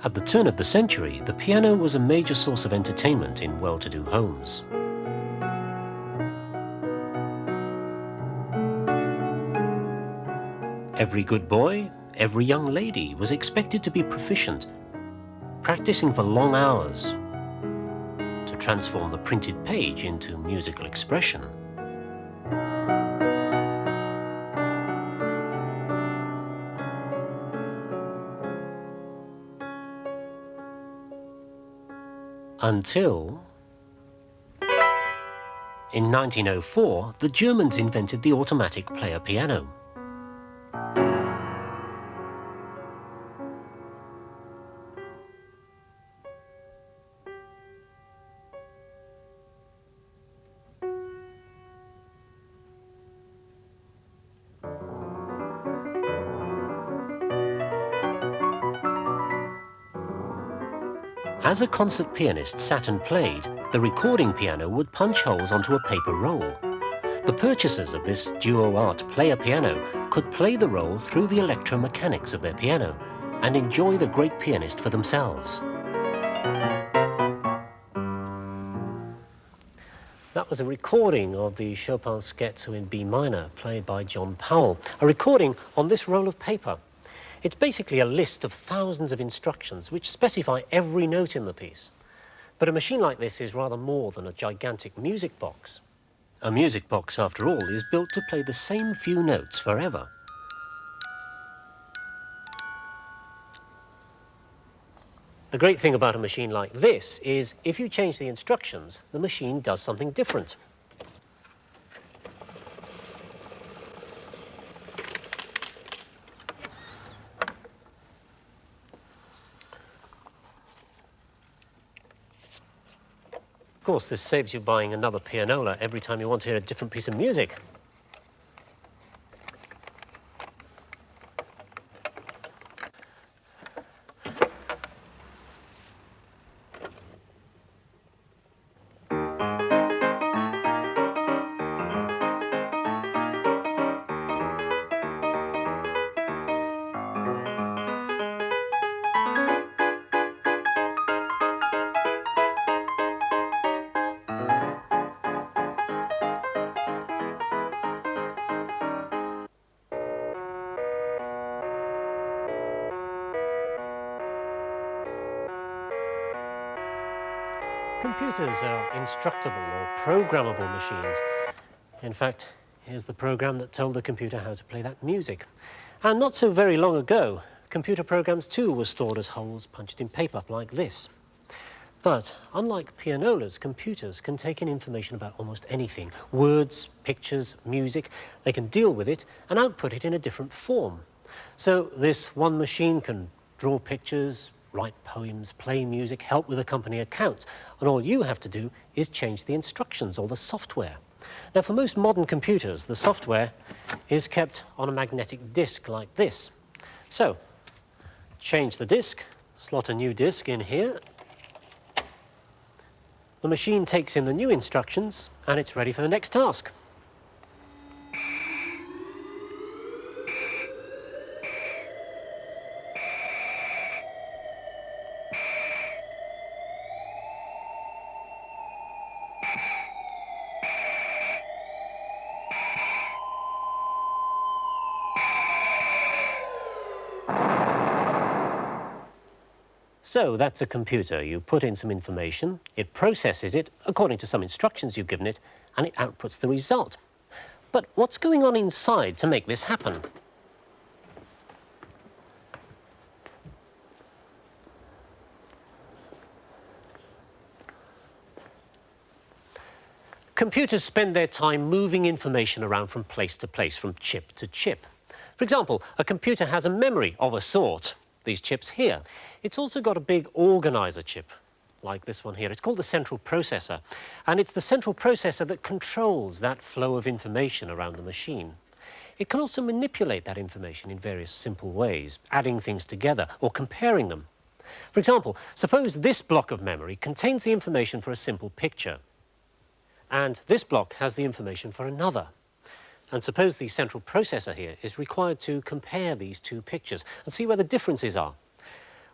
At the turn of the century, the piano was a major source of entertainment in well-to-do homes. Every good boy, every young lady was expected to be proficient, practicing for long hours to transform the printed page into musical expression. Until, in 1904, the Germans invented the automatic player piano. As a concert pianist sat and played, the recording piano would punch holes onto a paper roll. The purchasers of this duo art player piano could play the roll through the electromechanics of their piano and enjoy the great pianist for themselves. That was a recording of the Chopin Scherzo in B minor, played by John Powell. A recording on this roll of paper. It's basically a list of thousands of instructions which specify every note in the piece. But a machine like this is rather more than a gigantic music box. A music box, after all, is built to play the same few notes forever. The great thing about a machine like this is if you change the instructions, the machine does something different. Of course, this saves you buying another pianola every time you want to hear a different piece of music. Computers are instructable or programmable machines. In fact, here's the program that told the computer how to play that music. And not so very long ago, computer programs too were stored as holes punched in paper like this. But unlike pianolas, computers can take in information about almost anything. Words, pictures, music. They can deal with it and output it in a different form. So this one machine can draw pictures, write poems, play music, help with a company accounts, and all you have to do is change the instructions or the software. Now, for most modern computers, the software is kept on a magnetic disk like this. So, change the disk, slot a new disk in here. The machine takes in the new instructions, and it's ready for the next task. So that's a computer. You put in some information, it processes it according to some instructions you've given it, and it outputs the result. But what's going on inside to make this happen? Computers spend their time moving information around from place to place, from chip to chip. For example, a computer has a memory of a sort, these chips here. It's also got a big organizer chip, like this one here. It's called the central processor, and it's the central processor that controls that flow of information around the machine. It can also manipulate that information in various simple ways, adding things together or comparing them. For example, suppose this block of memory contains the information for a simple picture, and this block has the information for another. And suppose the central processor here is required to compare these two pictures and see where the differences are.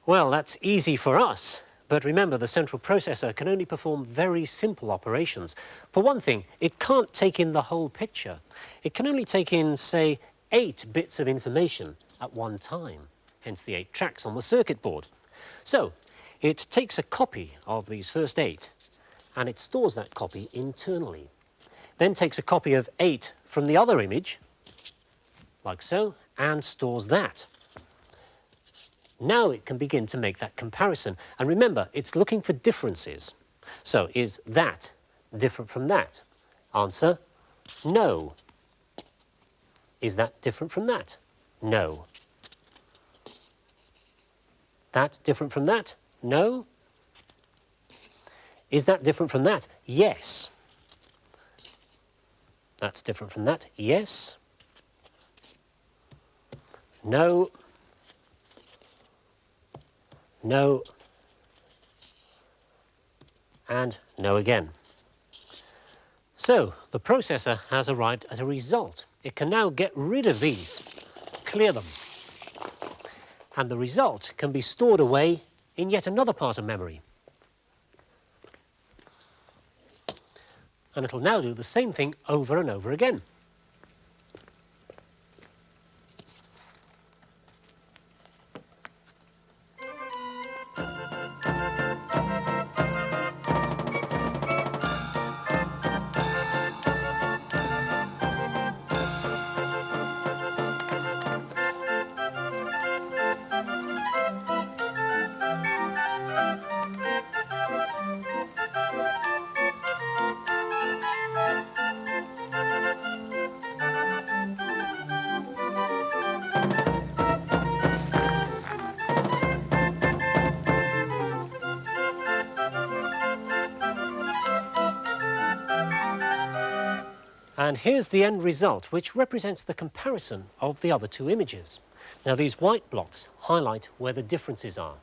Well, that's easy for us. But remember, the central processor can only perform very simple operations. For one thing, it can't take in the whole picture. It can only take in, say, 8 bits of information at one time, hence the 8 tracks on the circuit board. So, it takes a copy of these first 8, and it stores that copy internally. Then takes a copy of 8 from the other image, like so, and stores that. Now it can begin to make that comparison. And remember, it's looking for differences. So, is that different from that? Answer, no. Is that different from that? No. That different from that? No. Is that different from that? Yes. That's different from that? Yes. No. No. And no again. So, the processor has arrived at a result. It can now get rid of these, clear them. And the result can be stored away in yet another part of memory. And it'll now do the same thing over and over again. And here's the end result, which represents the comparison of the other 2 images. Now, these white blocks highlight where the differences are.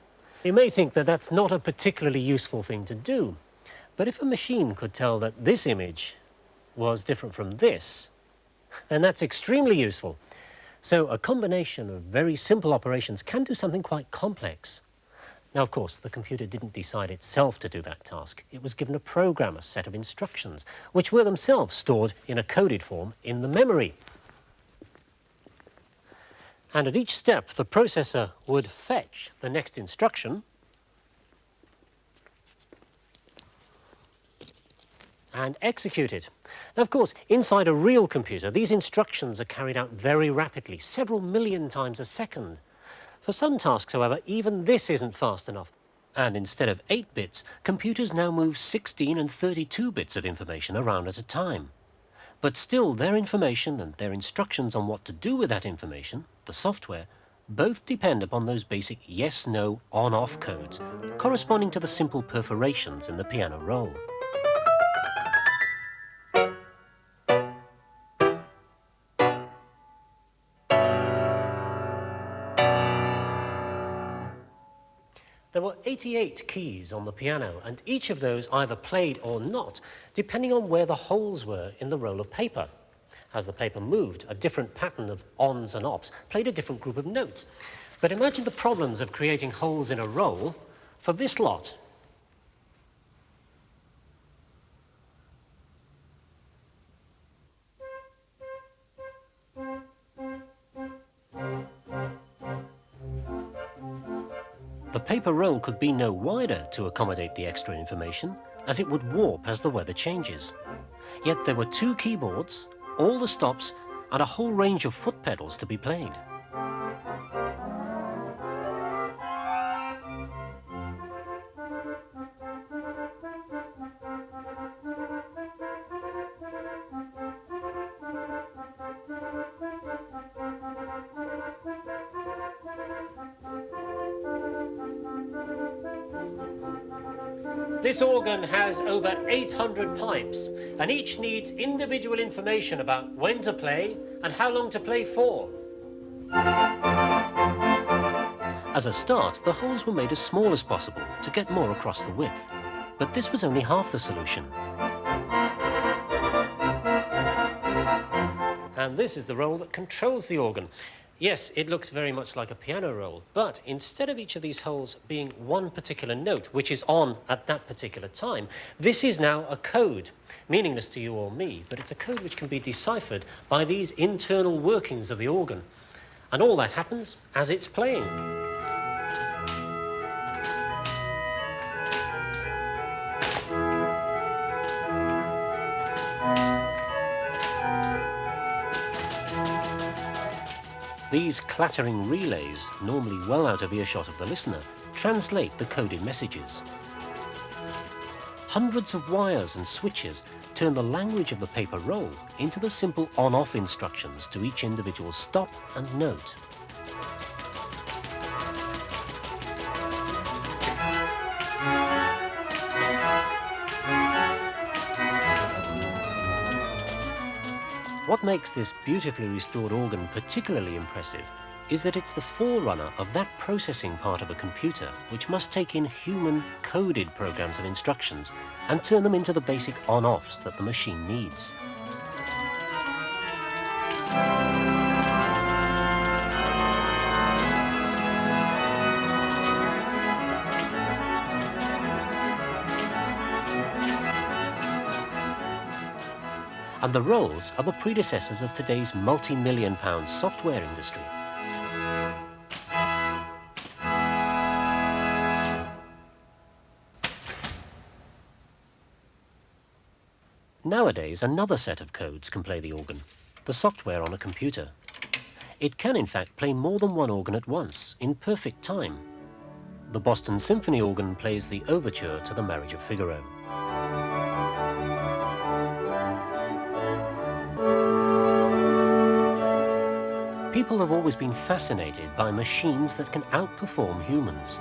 You may think that that's not a particularly useful thing to do, but if a machine could tell that this image was different from this, then that's extremely useful. So a combination of very simple operations can do something quite complex. Now, of course, the computer didn't decide itself to do that task. It was given a program, a set of instructions, which were themselves stored in a coded form in the memory. And at each step, the processor would fetch the next instruction and execute it. Now, of course, inside a real computer, these instructions are carried out very rapidly, several million times a second. For some tasks, however, even this isn't fast enough. And instead of 8 bits, computers now move 16 and 32 bits of information around at a time. But still, their information and their instructions on what to do with that information, the software, both depend upon those basic yes, no, on-off codes, corresponding to the simple perforations in the piano roll. There were 88 keys on the piano, and each of those either played or not, depending on where the holes were in the roll of paper. As the paper moved, a different pattern of ons and offs played a different group of notes. But imagine the problems of creating holes in a roll for this lot. The paper roll could be no wider to accommodate the extra information, as it would warp as the weather changes. Yet there were 2 keyboards, all the stops, and a whole range of foot pedals to be played. This organ has over 800 pipes, and each needs individual information about when to play and how long to play for. As a start, the holes were made as small as possible to get more across the width. But this was only half the solution. And this is the roll that controls the organ. Yes, it looks very much like a piano roll, but instead of each of these holes being one particular note, which is on at that particular time, this is now a code, meaningless to you or me, but it's a code which can be deciphered by these internal workings of the organ. And all that happens as it's playing. These clattering relays, normally well out of earshot of the listener, translate the coded messages. Hundreds of wires and switches turn the language of the paper roll into the simple on-off instructions to each individual stop and note. What makes this beautifully restored organ particularly impressive is that it's the forerunner of that processing part of a computer which must take in human coded programs of instructions and turn them into the basic on-offs that the machine needs. And the rolls are the predecessors of today's multi-million-pound software industry. Nowadays, another set of codes can play the organ, the software on a computer. It can, in fact, play more than one organ at once, in perfect time. The Boston Symphony Organ plays the overture to The Marriage of Figaro. People have always been fascinated by machines that can outperform humans.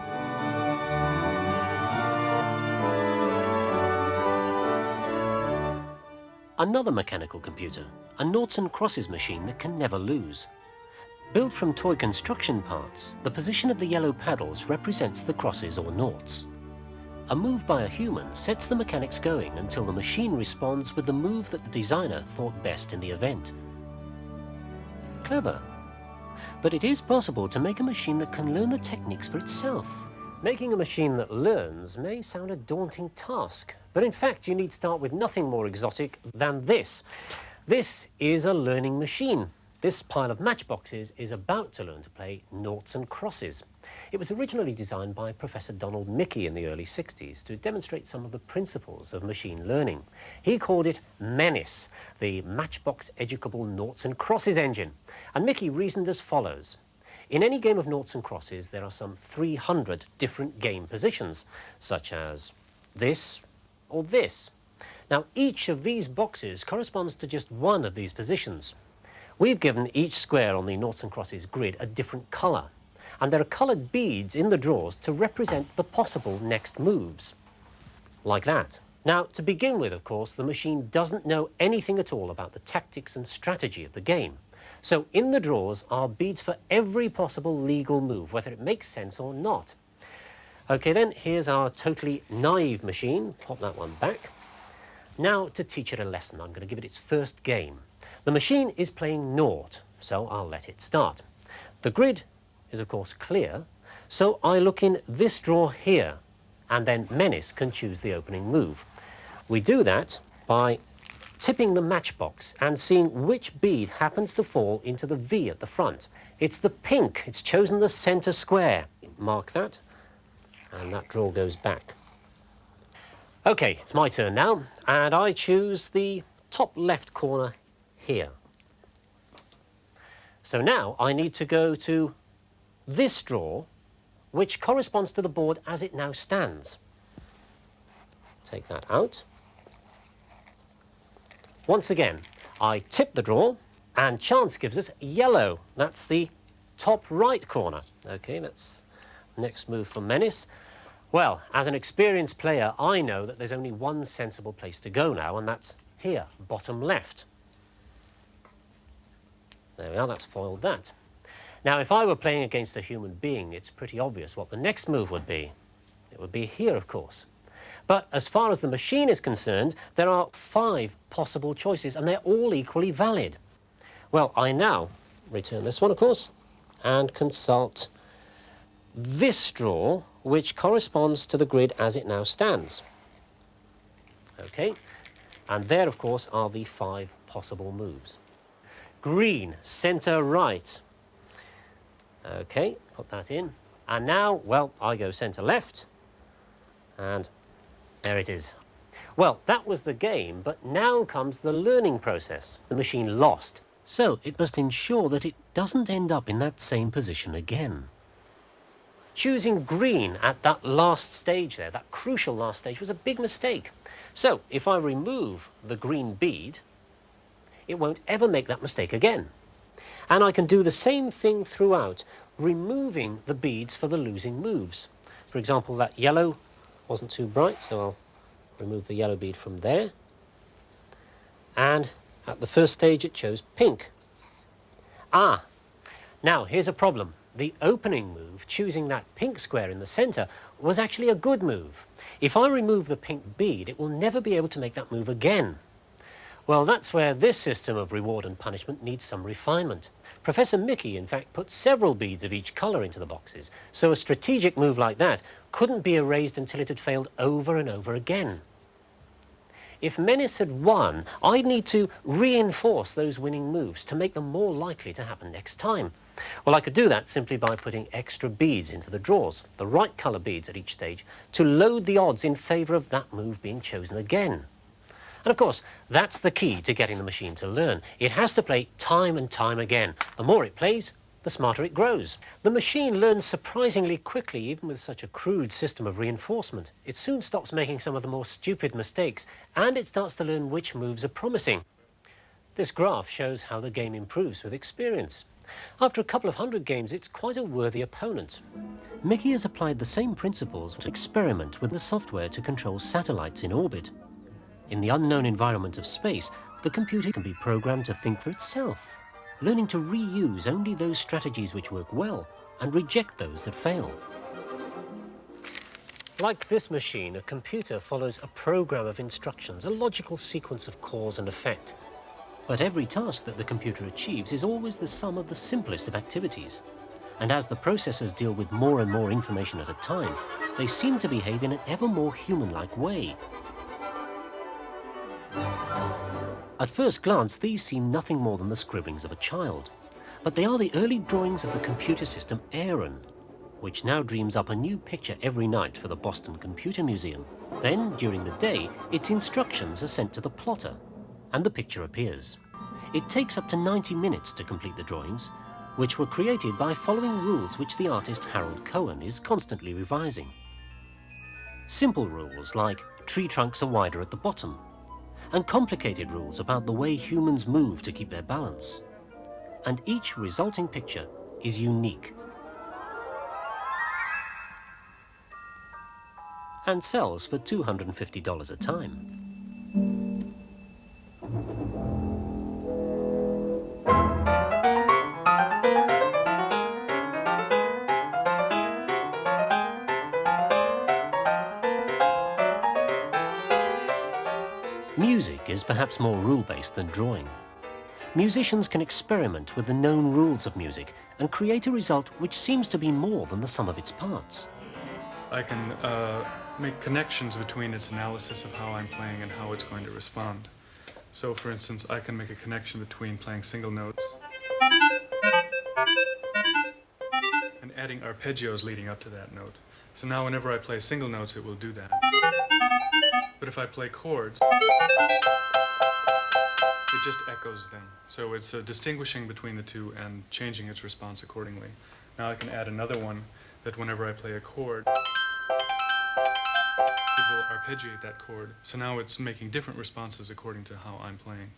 Another mechanical computer, a noughts and crosses machine that can never lose. Built from toy construction parts, the position of the yellow paddles represents the crosses or noughts. A move by a human sets the mechanics going until the machine responds with the move that the designer thought best in the event. Clever. But it is possible to make a machine that can learn the techniques for itself. Making a machine that learns may sound a daunting task, but in fact you need start with nothing more exotic than this. This is a learning machine. This pile of matchboxes is about to learn to play noughts and crosses. It was originally designed by Professor Donald Mickey in the early 60s to demonstrate some of the principles of machine learning. He called it MENIS, the Matchbox Educable Noughts and Crosses engine. And Mickey reasoned as follows. In any game of noughts and crosses, there are some 300 different game positions, such as this or this. Now, each of these boxes corresponds to just one of these positions. We've given each square on the noughts and crosses grid a different colour, and there are coloured beads in the drawers to represent the possible next moves. Like that. Now, to begin with, of course, the machine doesn't know anything at all about the tactics and strategy of the game. So in the drawers are beads for every possible legal move, whether it makes sense or not. OK then, here's our totally naive machine. Pop that one back. Now to teach it a lesson, I'm going to give it its first game. The machine is playing nought, so I'll let it start. The grid is of course clear, so I look in this drawer here, and then Menace can choose the opening move. We do that by tipping the matchbox and seeing which bead happens to fall into the V at the front. It's the pink, it's chosen the centre square. Mark that, and that drawer goes back. OK, it's my turn now, and I choose the top left corner here. So now I need to go to this drawer, which corresponds to the board as it now stands. Take that out. Once again, I tip the drawer, and chance gives us yellow. That's the top right corner. OK, that's next move for Menace. Well, as an experienced player, I know that there's only one sensible place to go now, and that's here, bottom left. There we are, that's foiled that. Now, if I were playing against a human being, it's pretty obvious what the next move would be. It would be here, of course. But as far as the machine is concerned, there are 5 possible choices, and they're all equally valid. Well, I now return this one, of course, and consult this drawer, which corresponds to the grid as it now stands. Okay, and there, of course, are the 5 possible moves. Green, centre right. Okay, put that in. And now, well, I go centre left, and there it is. Well, that was the game, but now comes the learning process. The machine lost, so it must ensure that it doesn't end up in that same position again. Choosing green at that last stage there, that crucial last stage, was a big mistake. So, if I remove the green bead, it won't ever make that mistake again. And I can do the same thing throughout, removing the beads for the losing moves. For example, that yellow wasn't too bright, so I'll remove the yellow bead from there. And at the first stage it chose pink. Ah, now here's a problem. The opening move, choosing that pink square in the centre, was actually a good move. If I remove the pink bead, it will never be able to make that move again. Well, that's where this system of reward and punishment needs some refinement. Professor Mickey, in fact, put several beads of each colour into the boxes, so a strategic move like that couldn't be erased until it had failed over and over again. If Menace had won, I'd need to reinforce those winning moves to make them more likely to happen next time. Well, I could do that simply by putting extra beads into the drawers, the right colour beads at each stage, to load the odds in favour of that move being chosen again. And of course, that's the key to getting the machine to learn. It has to play time and time again. The more it plays, the smarter it grows. The machine learns surprisingly quickly, even with such a crude system of reinforcement. It soon stops making some of the more stupid mistakes, and it starts to learn which moves are promising. This graph shows how the game improves with experience. After a couple of hundred games, it's quite a worthy opponent. Mickey has applied the same principles to experiment with the software to control satellites in orbit. In the unknown environment of space, the computer can be programmed to think for itself, learning to reuse only those strategies which work well and reject those that fail. Like this machine, a computer follows a program of instructions, a logical sequence of cause and effect. But every task that the computer achieves is always the sum of the simplest of activities. And as the processors deal with more and more information at a time, they seem to behave in an ever more human-like way. At first glance, these seem nothing more than the scribblings of a child. But they are the early drawings of the computer system Aaron, which now dreams up a new picture every night for the Boston Computer Museum. Then, during the day, its instructions are sent to the plotter, and the picture appears. It takes up to 90 minutes to complete the drawings, which were created by following rules which the artist Harold Cohen is constantly revising. Simple rules like tree trunks are wider at the bottom, and complicated rules about the way humans move to keep their balance. And each resulting picture is unique and sells for $250 a time. Music is perhaps more rule-based than drawing. Musicians can experiment with the known rules of music and create a result which seems to be more than the sum of its parts. I can make connections between its analysis of how I'm playing and how it's going to respond. So, for instance, I can make a connection between playing single notes and adding arpeggios leading up to that note. So now whenever I play single notes, it will do that. But if I play chords, it just echoes them. So it's distinguishing between the two and changing its response accordingly. Now I can add another one that whenever I play a chord, it will arpeggiate that chord. So now it's making different responses according to how I'm playing.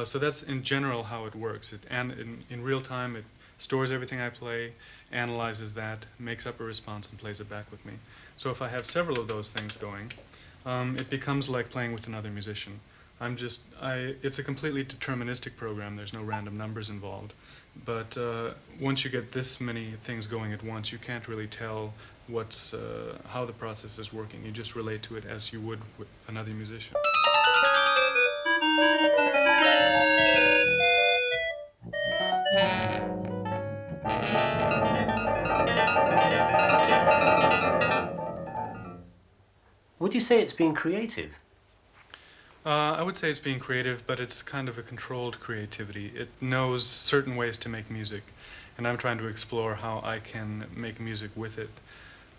So that's in general how it works. And in real time, it stores everything I play, analyzes that, makes up a response, and plays it back with me. So if I have several of those things going, it becomes like playing with another musician. It's a completely deterministic program. There's no random numbers involved. But once you get this many things going at once, you can't really tell how the process is working. You just relate to it as you would with another musician. you say it's being creative? I would say it's being creative, but it's kind of a controlled creativity. It knows certain ways to make music, and I'm trying to explore how I can make music with it.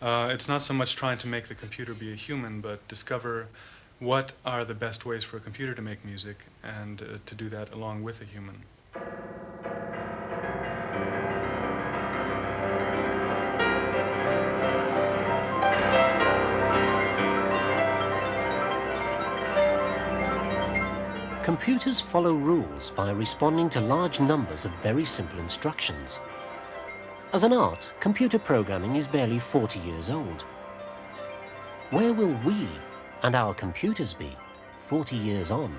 It's not so much trying to make the computer be a human, but discover what are the best ways for a computer to make music, and to do that along with a human. Computers follow rules by responding to large numbers of very simple instructions. As an art, computer programming is barely 40 years old. Where will we and our computers be 40 years on?